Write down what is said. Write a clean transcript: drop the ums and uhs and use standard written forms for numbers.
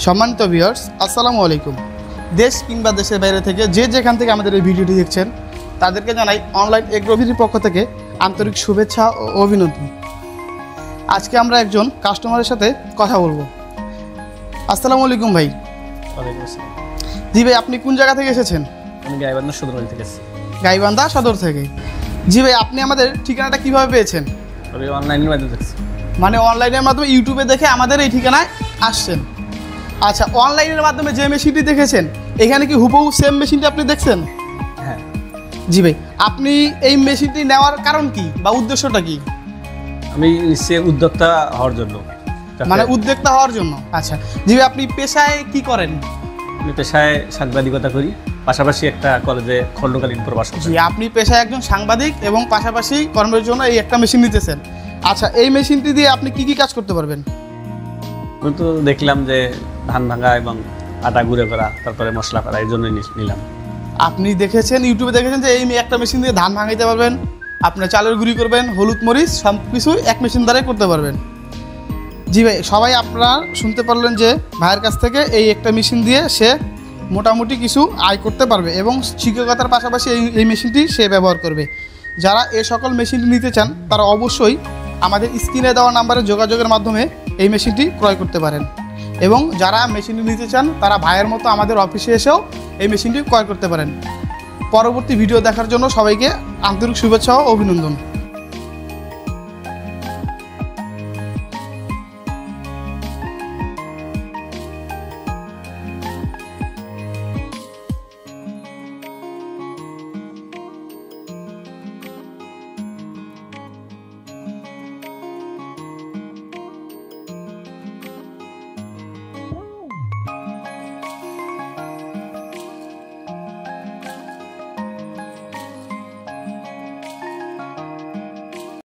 সম্মানিত ভিউয়ার্স, আসসালামু আলাইকুম। দেশ কিংবা দেশের বাইরে থেকে যে যেখান থেকে আমাদের এই ভিডিওটি দেখছেন তাদেরকে জানাই অনলাইন এগ্রোভিটির পক্ষ থেকে আন্তরিক শুভেচ্ছা ও অভিনন্দন। আজকে আমরা একজন কাস্টমারের সাথে কথা বলবো। আসসালামু আলাইকুম ভাই। ওয়ালাইকুম আসসালাম। জি ভাই, আপনি কোন জায়গা থেকে এসেছেন? আমি গাইবান্ধা সদর থেকে এসেছি। গাইবান্ধা সদর থেকে। জি ভাই, আপনি আমাদের ঠিকানাটা কিভাবে পেয়েছেন? আমি অনলাইনের মাধ্যমে দেখছি। মানে অনলাইনের মাধ্যমে ইউটিউবে দেখে আমাদের এই ঠিকানায় আসছেন। আচ্ছা, অনলাইনের মাধ্যমে যে মেশিনটি দেখেছেন এখানে কি হুবহু সেম মেশিনটি আপনি দেখছেন? হ্যাঁ। জি ভাই, আপনি এই মেশিনটি নেওয়ার কারণ কি বা উদ্দেশ্যটা কি? আমি নিশ্চয়ই উদ্যোক্তা হওয়ার জন্য। মানে উদ্যোক্তা হওয়ার জন্য। আচ্ছা জি ভাই, আপনি পেশায় কি করেন? আমি পেশায় সাংবাদিকতা করি, পাশাপাশি একটা কলেজে খণ্ডকালীন প্রবাস করি। জি, আপনি পেশায় একজন সাংবাদিক এবং পাশাপাশি কর্মের জন্য এই একটা মেশিন নিতেছেন। আচ্ছা, এই মেশিনটি দিয়ে আপনি কি কি কাজ করতে পারবেন? আমি তো দেখলাম যে ধান ভাঙা এবং আটা গুঁড়ো করা, তারপরে মশলা করা, এই জন্যই নিলাম। আপনি দেখেছেন, ইউটিউবে দেখেছেন যে এই একটা মেশিন দিয়ে ধান ভাঙাইতে পারবেন, আপনার চালের গুঁড়ি করবেন, হলুদ মরিচ সব কিছু এক মেশিন দ্বারাই করতে পারবেন। জি ভাই, সবাই আপনারা শুনতে পারলেন যে ভাইয়ের কাছ থেকে এই একটা মেশিন দিয়ে সে মোটামুটি কিছু আয় করতে পারবে এবং শিক্ষকতার পাশাপাশি এই মেশিনটি সে ব্যবহার করবে। যারা এই সকল মেশিনটি নিতে চান তারা অবশ্যই আমাদের স্ক্রিনে দেওয়া নাম্বারে যোগাযোগের মাধ্যমে এই মেশিনটি ক্রয় করতে পারেন এবং যারা মেশিনটি নিতে চান তারা ভাইয়ের মতো আমাদের অফিসে এসেও এই মেশিনটি ক্রয় করতে পারেন। পরবর্তী ভিডিও দেখার জন্য সবাইকে আন্তরিক শুভেচ্ছা ও অভিনন্দন।